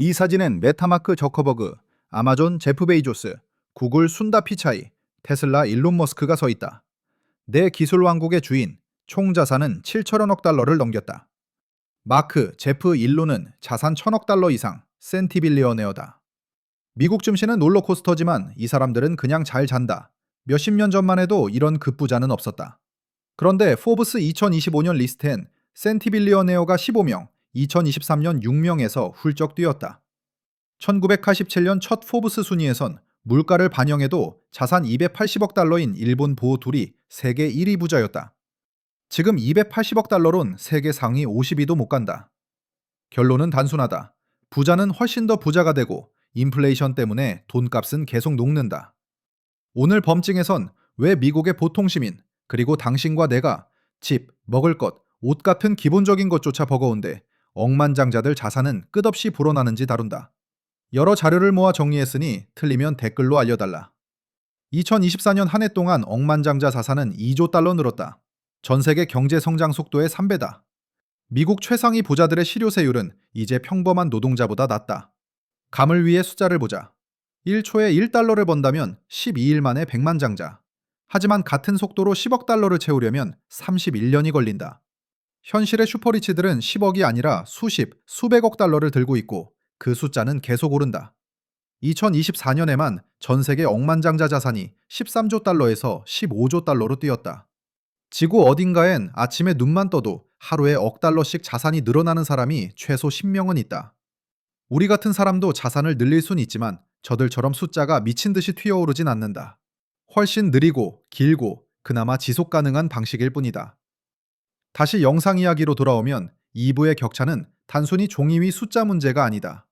이 사진엔 메타마크 저커버그, 아마존 제프 베이조스, 구글 순다 피차이, 테슬라 일론 머스크가 서 있다. 내 기술 왕국의 주인, 총 자산은 7천억 달러를 넘겼다. 마크, 제프, 일론은 자산 1천억 달러 이상, 센티빌리어네어다. 미국 증시는 롤러코스터지만 이 사람들은 그냥 잘 잔다. 몇십 년 전만 해도 이런 급부자는 없었다. 그런데 포브스 2025년 리스트엔 센티빌리어네어가 15명, 2023년 6명에서 훌쩍 뛰었다. 1987년 첫 포브스 순위에선 물가를 반영해도 자산 280억 달러인 일본 보호 둘이 세계 1위 부자였다. 지금 280억 달러론 세계 상위 50위도 못 간다. 결론은 단순하다. 부자는 훨씬 더 부자가 되고 인플레이션 때문에 돈값은 계속 녹는다. 오늘 범증에선 왜 미국의 보통 시민, 그리고 당신과 내가 집, 먹을 것, 옷 같은 기본적인 것조차 버거운데 억만장자들 자산은 끝없이 불어나는지 다룬다. 여러 자료를 모아 정리했으니 틀리면 댓글로 알려달라. 2024년 한 해 동안 억만장자 자산은 2조 달러 늘었다. 전 세계 경제 성장 속도의 3배다. 미국 최상위 부자들의 실효세율은 이제 평범한 노동자보다 낮다. 감을 위해 숫자를 보자. 1초에 1달러를 번다면 12일 만에 100만 장자. 하지만 같은 속도로 10억 달러를 채우려면 31년이 걸린다. 현실의 슈퍼리치들은 10억이 아니라 수십, 수백억 달러를 들고 있고 그 숫자는 계속 오른다. 2024년에만 전 세계 억만장자 자산이 13조 달러에서 15조 달러로 뛰었다. 지구 어딘가엔 아침에 눈만 떠도 하루에 억 달러씩 자산이 늘어나는 사람이 최소 10명은 있다. 우리 같은 사람도 자산을 늘릴 순 있지만 저들처럼 숫자가 미친 듯이 튀어오르진 않는다. 훨씬 느리고 길고 그나마 지속 가능한 방식일 뿐이다. 다시 영상 이야기로 돌아오면 2부의 격차는 단순히 종이 위 숫자 문제가 아니다.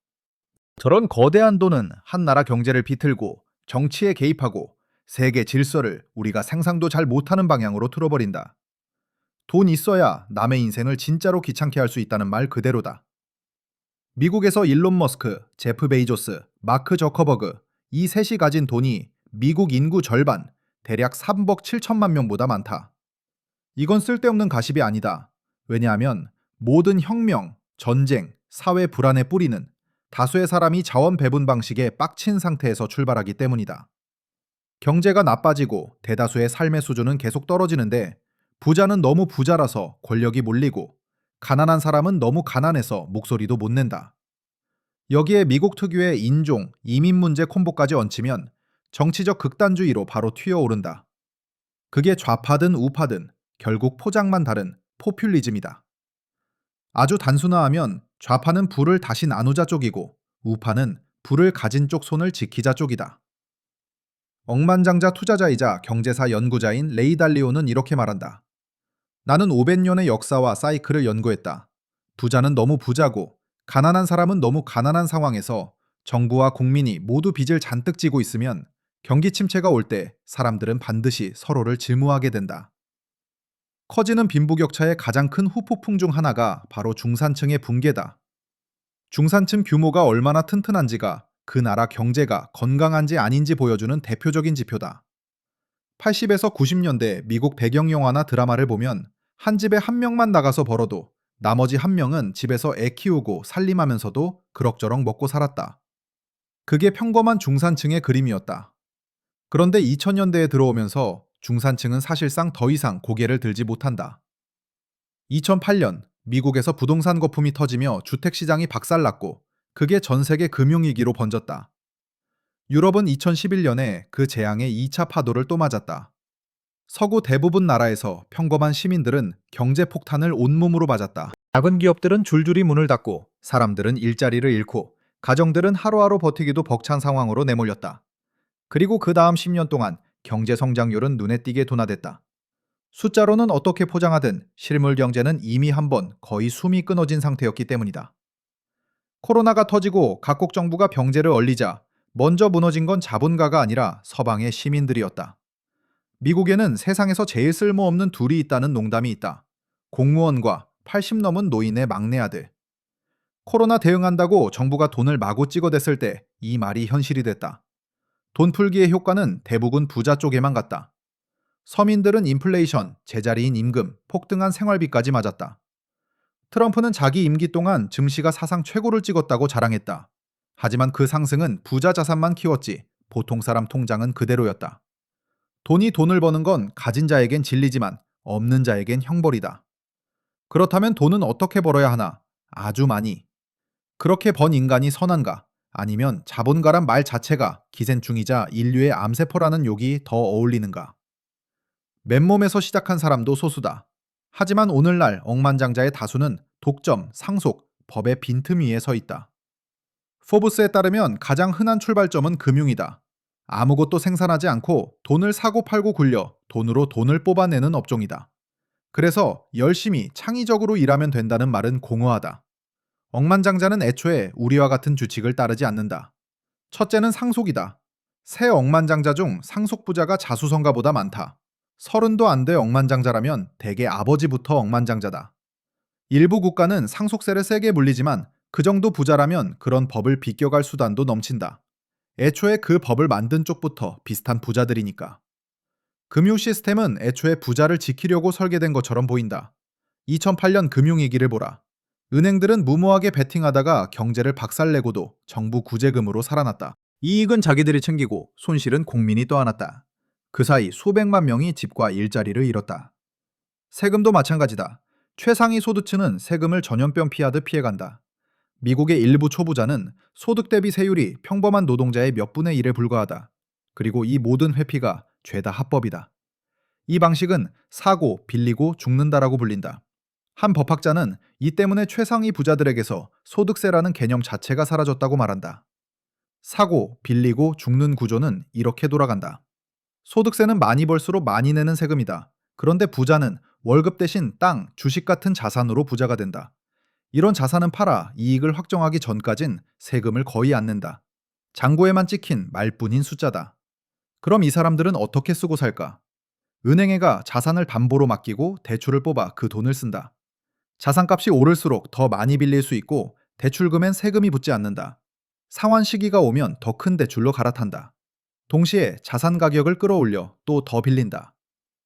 저런 거대한 돈은 한 나라 경제를 비틀고 정치에 개입하고 세계 질서를 우리가 상상도 잘 못하는 방향으로 틀어버린다. 돈 있어야 남의 인생을 진짜로 귀찮게 할 수 있다는 말 그대로다. 미국에서 일론 머스크, 제프 베이조스, 마크 저커버그 이 셋이 가진 돈이 미국 인구 절반, 대략 3억 7천만 명보다 많다. 이건 쓸데없는 가십이 아니다. 왜냐하면 모든 혁명, 전쟁, 사회 불안의 뿌리는 다수의 사람이 자원 배분 방식에 빡친 상태에서 출발하기 때문이다. 경제가 나빠지고 대다수의 삶의 수준은 계속 떨어지는데 부자는 너무 부자라서 권력이 몰리고 가난한 사람은 너무 가난해서 목소리도 못 낸다. 여기에 미국 특유의 인종, 이민 문제 콤보까지 얹히면 정치적 극단주의로 바로 튀어오른다. 그게 좌파든 우파든 결국 포장만 다른 포퓰리즘이다. 아주 단순화하면 좌파는 부를 다시 나누자 쪽이고 우파는 부를 가진 쪽 손을 지키자 쪽이다. 억만장자 투자자이자 경제사 연구자인 레이 달리오는 이렇게 말한다. 나는 500년의 역사와 사이클을 연구했다. 부자는 너무 부자고 가난한 사람은 너무 가난한 상황에서 정부와 국민이 모두 빚을 잔뜩 지고 있으면 경기 침체가 올 때 사람들은 반드시 서로를 증오하게 된다. 커지는 빈부격차의 가장 큰 후폭풍 중 하나가 바로 중산층의 붕괴다. 중산층 규모가 얼마나 튼튼한지가 그 나라 경제가 건강한지 아닌지 보여주는 대표적인 지표다. 80에서 90년대 미국 배경 영화나 드라마를 보면 한 집에 한 명만 나가서 벌어도 나머지 한 명은 집에서 애 키우고 살림하면서도 그럭저럭 먹고 살았다. 그게 평범한 중산층의 그림이었다. 그런데 2000년대에 들어오면서 중산층은 사실상 더 이상 고개를 들지 못한다. 2008년 미국에서 부동산 거품이 터지며 주택시장이 박살났고 그게 전 세계 금융위기로 번졌다. 유럽은 2011년에 그 재앙의 2차 파도를 또 맞았다. 서구 대부분 나라에서 평범한 시민들은 경제 폭탄을 온몸으로 맞았다. 작은 기업들은 줄줄이 문을 닫고 사람들은 일자리를 잃고 가정들은 하루하루 버티기도 벅찬 상황으로 내몰렸다. 그리고 그 다음 10년 동안 경제 성장률은 눈에 띄게 둔화됐다. 숫자로는 어떻게 포장하든 실물 경제는 이미 한번 거의 숨이 끊어진 상태였기 때문이다. 코로나가 터지고 각국 정부가 병제를 얼리자 먼저 무너진 건 자본가가 아니라 서방의 시민들이었다. 미국에는 세상에서 제일 쓸모없는 둘이 있다는 농담이 있다. 공무원과 80 넘은 노인의 막내 아들. 코로나 대응한다고 정부가 돈을 마구 찍어댔을 때 이 말이 현실이 됐다. 돈 풀기의 효과는 대부분 부자 쪽에만 갔다. 서민들은 인플레이션, 제자리인 임금, 폭등한 생활비까지 맞았다. 트럼프는 자기 임기 동안 증시가 사상 최고를 찍었다고 자랑했다. 하지만 그 상승은 부자 자산만 키웠지 보통 사람 통장은 그대로였다. 돈이 돈을 버는 건 가진 자에겐 진리지만 없는 자에겐 형벌이다. 그렇다면 돈은 어떻게 벌어야 하나? 아주 많이. 그렇게 번 인간이 선한가? 아니면 자본가란 말 자체가 기생충이자 인류의 암세포라는 욕이 더 어울리는가? 맨몸에서 시작한 사람도 소수다. 하지만 오늘날 억만장자의 다수는 독점, 상속, 법의 빈틈 위에 서 있다. 포브스에 따르면 가장 흔한 출발점은 금융이다. 아무것도 생산하지 않고 돈을 사고 팔고 굴려 돈으로 돈을 뽑아내는 업종이다. 그래서 열심히 창의적으로 일하면 된다는 말은 공허하다. 억만장자는 애초에 우리와 같은 규칙을 따르지 않는다. 첫째는 상속이다. 새 억만장자 중 상속부자가 자수성가보다 많다. 30도 안 돼 억만장자라면 대개 아버지부터 억만장자다. 일부 국가는 상속세를 세게 물리지만 그 정도 부자라면 그런 법을 비껴갈 수단도 넘친다. 애초에 그 법을 만든 쪽부터 비슷한 부자들이니까. 금융 시스템은 애초에 부자를 지키려고 설계된 것처럼 보인다. 2008년 금융위기를 보라. 은행들은 무모하게 베팅하다가 경제를 박살내고도 정부 구제금으로 살아났다. 이익은 자기들이 챙기고 손실은 국민이 떠안았다. 그 사이 수백만 명이 집과 일자리를 잃었다. 세금도 마찬가지다. 최상위 소득층은 세금을 전염병 피하듯 피해간다. 미국의 일부 초부자는 소득 대비 세율이 평범한 노동자의 몇 분의 1에 불과하다. 그리고 이 모든 회피가 죄다 합법이다. 이 방식은 사고, 빌리고 죽는다라고 불린다. 한 법학자는 이 때문에 최상위 부자들에게서 소득세라는 개념 자체가 사라졌다고 말한다. 사고, 빌리고 죽는 구조는 이렇게 돌아간다. 소득세는 많이 벌수록 많이 내는 세금이다. 그런데 부자는 월급 대신 땅, 주식 같은 자산으로 부자가 된다. 이런 자산은 팔아 이익을 확정하기 전까진 세금을 거의 안 낸다. 잔고에만 찍힌 말뿐인 숫자다. 그럼 이 사람들은 어떻게 쓰고 살까? 은행에가 자산을 담보로 맡기고 대출을 뽑아 그 돈을 쓴다. 자산값이 오를수록 더 많이 빌릴 수 있고 대출금엔 세금이 붙지 않는다. 상환 시기가 오면 더 큰 대출로 갈아탄다. 동시에 자산 가격을 끌어올려 또 더 빌린다.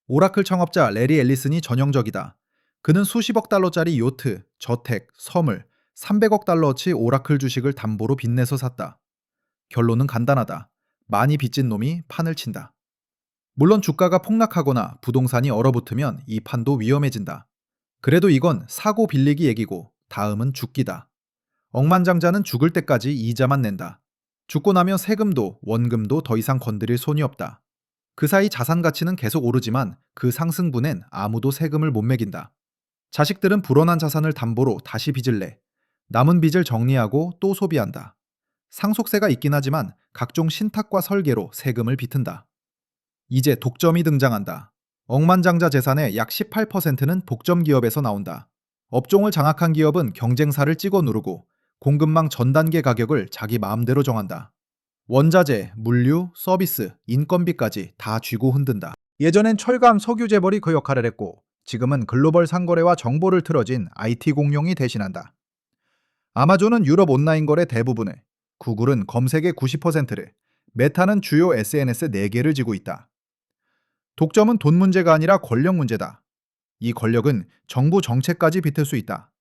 오라클 창업자 레리 앨리슨이 전형적이다. 그는 수십억 달러짜리 요트, 저택, 섬을 300억 달러어치 오라클 주식을 담보로 빚내서 샀다. 결론은 간단하다. 많이 빚진 놈이 판을 친다. 물론 주가가 폭락하거나 부동산이 얼어붙으면 이 판도 위험해진다. 그래도 이건 사고 빌리기 얘기고 다음은 죽기다. 억만장자는 죽을 때까지 이자만 낸다. 죽고 나면 세금도 원금도 더 이상 건드릴 손이 없다. 그 사이 자산 가치는 계속 오르지만 그 상승분엔 아무도 세금을 못 매긴다. 자식들은 불어난 자산을 담보로 다시 빚을 내. 남은 빚을 정리하고 또 소비한다. 상속세가 있긴 하지만 각종 신탁과 설계로 세금을 비튼다. 이제 독점이 등장한다. 억만장자 재산의 약 18%는 독점 기업에서 나온다. 업종을 장악한 기업은 경쟁사를 찍어 누르고 공급망 전 단계 가격을 자기 마음대로 정한다. 원자재, 물류, 서비스, 인건비까지 다 쥐고 흔든다. 예전엔 철강, 석유 재벌이 그 역할을 했고 지금은 글로벌 상거래와 정보를 틀어진 IT 공룡이 대신한다. 아마존은 유럽 온라인 거래 대부분을, 구글은 검색의 90%를, 메타는 주요 SNS 4개를 쥐고 있다. 독점은 돈 문제가 아니라 권력 문제다. 이 권력은 정부 정책까지 비틀 수 있다.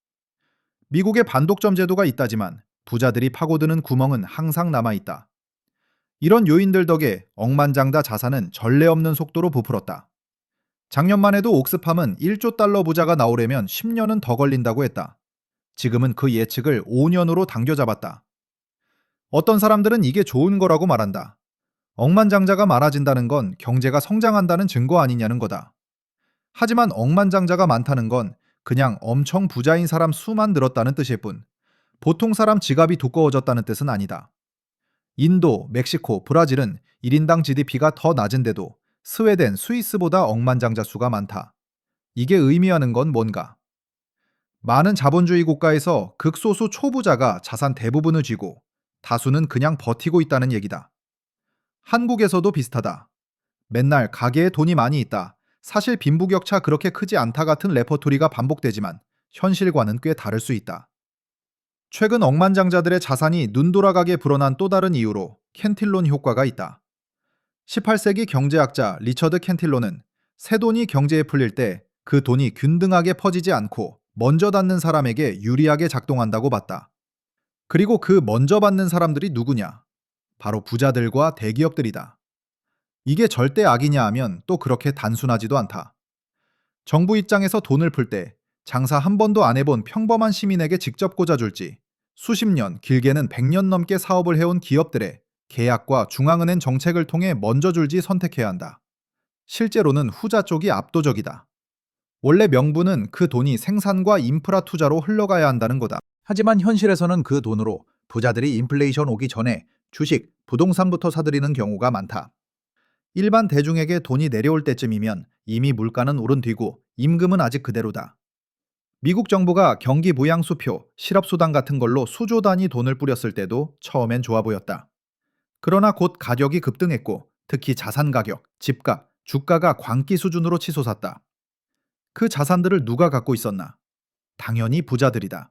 미국의 반독점 제도가 있다지만 부자들이 파고드는 구멍은 항상 남아있다. 이런 요인들 덕에 억만장자 자산은 전례 없는 속도로 부풀었다. 작년만 해도 옥스팜은 1조 달러 부자가 나오려면 10년은 더 걸린다고 했다. 지금은 그 예측을 5년으로 당겨잡았다. 어떤 사람들은 이게 좋은 거라고 말한다. 억만장자가 많아진다는 건 경제가 성장한다는 증거 아니냐는 거다. 하지만 억만장자가 많다는 건 그냥 엄청 부자인 사람 수만 늘었다는 뜻일 뿐, 보통 사람 지갑이 두꺼워졌다는 뜻은 아니다. 인도, 멕시코, 브라질은 1인당 GDP가 더 낮은데도 스웨덴, 스위스보다 억만장자 수가 많다. 이게 의미하는 건 뭔가? 많은 자본주의 국가에서 극소수 초부자가 자산 대부분을 쥐고 다수는 그냥 버티고 있다는 얘기다. 한국에서도 비슷하다. 맨날 가게에 돈이 많이 있다. 사실 빈부격차 그렇게 크지 않다 같은 레퍼토리가 반복되지만 현실과는 꽤 다를 수 있다. 최근 억만장자들의 자산이 눈 돌아가게 불어난 또 다른 이유로 캔틸론 효과가 있다. 18세기 경제학자 리처드 캔틸론은 새돈이 경제에 풀릴 때 그 돈이 균등하게 퍼지지 않고 먼저 닿는 사람에게 유리하게 작동한다고 봤다. 그리고 그 먼저 받는 사람들이 누구냐? 바로 부자들과 대기업들이다. 이게 절대 악이냐 하면 또 그렇게 단순하지도 않다. 정부 입장에서 돈을 풀 때 장사 한 번도 안 해본 평범한 시민에게 직접 꽂아줄지, 수십 년, 길게는 100년 넘게 사업을 해온 기업들의 계약과 중앙은행 정책을 통해 먼저 줄지 선택해야 한다. 실제로는 후자 쪽이 압도적이다. 원래 명분은 그 돈이 생산과 인프라 투자로 흘러가야 한다는 거다. 하지만 현실에서는 그 돈으로 부자들이 인플레이션 오기 전에 주식, 부동산부터 사들이는 경우가 많다. 일반 대중에게 돈이 내려올 때쯤이면 이미 물가는 오른 뒤고 임금은 아직 그대로다. 미국 정부가 경기 부양수표, 실업수당 같은 걸로 수조 단위 돈을 뿌렸을 때도 처음엔 좋아 보였다. 그러나 곧 가격이 급등했고 특히 자산 가격, 집값, 주가가 광기 수준으로 치솟았다. 그 자산들을 누가 갖고 있었나? 당연히 부자들이다.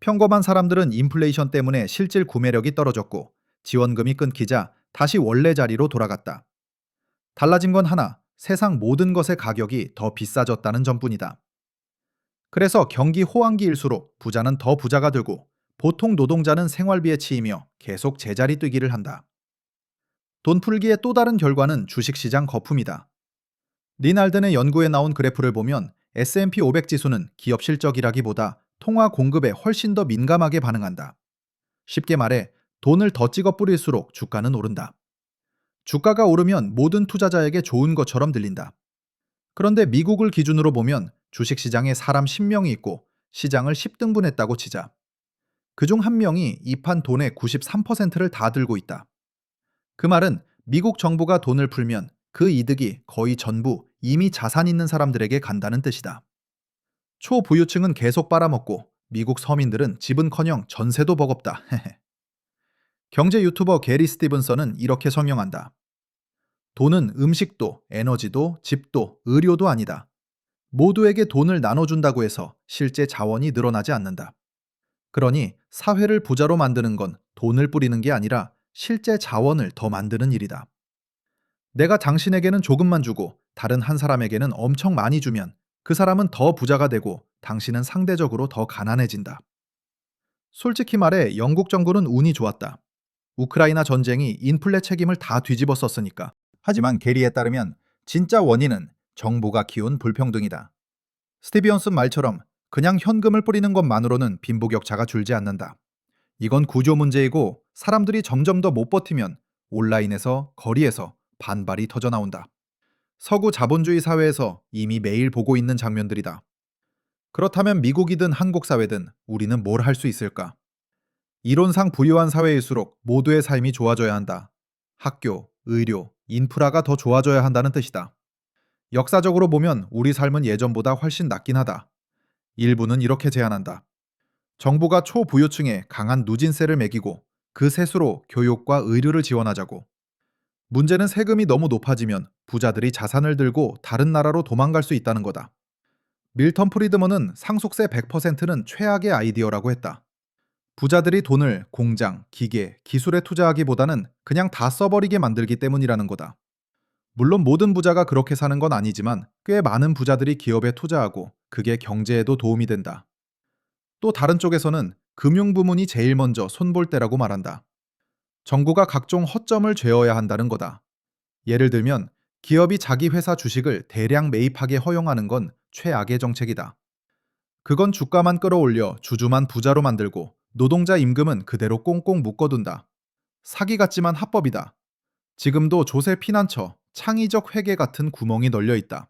평범한 사람들은 인플레이션 때문에 실질 구매력이 떨어졌고 지원금이 끊기자 다시 원래 자리로 돌아갔다. 달라진 건 하나, 세상 모든 것의 가격이 더 비싸졌다는 점뿐이다. 그래서 경기 호황기일수록 부자는 더 부자가 되고 보통 노동자는 생활비에 치이며 계속 제자리 뛰기를 한다. 돈 풀기의 또 다른 결과는 주식시장 거품이다. 리날든의 연구에 나온 그래프를 보면 S&P 500 지수는 기업 실적이라기보다 통화 공급에 훨씬 더 민감하게 반응한다. 쉽게 말해 돈을 더 찍어 뿌릴수록 주가는 오른다. 주가가 오르면 모든 투자자에게 좋은 것처럼 들린다. 그런데 미국을 기준으로 보면 주식시장에 사람 10명이 있고 시장을 10등분했다고 치자. 그중 한 명이 이 판 돈의 93%를 다 들고 있다. 그 말은 미국 정부가 돈을 풀면 그 이득이 거의 전부 이미 자산 있는 사람들에게 간다는 뜻이다. 초부유층은 계속 빨아먹고 미국 서민들은 집은커녕 전세도 버겁다. 경제 유튜버 게리 스티븐선은 이렇게 설명한다. 돈은 음식도, 에너지도, 집도, 의료도 아니다. 모두에게 돈을 나눠준다고 해서 실제 자원이 늘어나지 않는다. 그러니 사회를 부자로 만드는 건 돈을 뿌리는 게 아니라 실제 자원을 더 만드는 일이다. 내가 당신에게는 조금만 주고 다른 한 사람에게는 엄청 많이 주면 그 사람은 더 부자가 되고 당신은 상대적으로 더 가난해진다. 솔직히 말해 영국 정부는 운이 좋았다. 우크라이나 전쟁이 인플레 책임을 다 뒤집어 썼으니까. 하지만 게리에 따르면 진짜 원인은 정부가 키운 불평등이다. 스티비언슨 말처럼 그냥 현금을 뿌리는 것만으로는 빈부격차가 줄지 않는다. 이건 구조 문제이고 사람들이 점점 더 못 버티면 온라인에서 거리에서 반발이 터져나온다. 서구 자본주의 사회에서 이미 매일 보고 있는 장면들이다. 그렇다면 미국이든 한국 사회든 우리는 뭘 할 수 있을까? 이론상 부유한 사회일수록 모두의 삶이 좋아져야 한다. 학교, 의료, 인프라가 더 좋아져야 한다는 뜻이다. 역사적으로 보면 우리 삶은 예전보다 훨씬 낫긴 하다. 일부는 이렇게 제안한다. 정부가 초부유층에 강한 누진세를 매기고 그 세수로 교육과 의료를 지원하자고. 문제는 세금이 너무 높아지면 부자들이 자산을 들고 다른 나라로 도망갈 수 있다는 거다. 밀턴 프리드먼은 상속세 100%는 최악의 아이디어라고 했다. 부자들이 돈을 공장, 기계, 기술에 투자하기보다는 그냥 다 써버리게 만들기 때문이라는 거다. 물론 모든 부자가 그렇게 사는 건 아니지만 꽤 많은 부자들이 기업에 투자하고 그게 경제에도 도움이 된다. 또 다른 쪽에서는 금융 부문이 제일 먼저 손볼 때라고 말한다. 정부가 각종 허점을 죄어야 한다는 거다. 예를 들면 기업이 자기 회사 주식을 대량 매입하게 허용하는 건 최악의 정책이다. 그건 주가만 끌어올려 주주만 부자로 만들고 노동자 임금은 그대로 꽁꽁 묶어둔다. 사기 같지만 합법이다. 지금도 조세 피난처, 창의적 회계 같은 구멍이 널려 있다.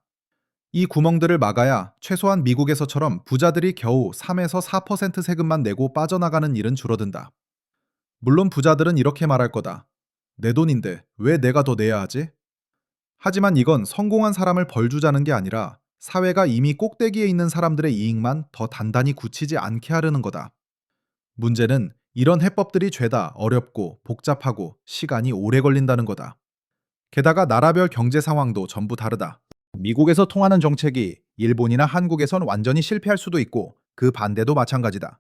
이 구멍들을 막아야 최소한 미국에서처럼 부자들이 겨우 3에서 4% 세금만 내고 빠져나가는 일은 줄어든다. 물론 부자들은 이렇게 말할 거다. 내 돈인데 왜 내가 더 내야 하지? 하지만 이건 성공한 사람을 벌주자는 게 아니라 사회가 이미 꼭대기에 있는 사람들의 이익만 더 단단히 굳히지 않게 하려는 거다. 문제는 이런 해법들이 죄다 어렵고 복잡하고 시간이 오래 걸린다는 거다. 게다가 나라별 경제 상황도 전부 다르다. 미국에서 통하는 정책이 일본이나 한국에선 완전히 실패할 수도 있고 그 반대도 마찬가지다.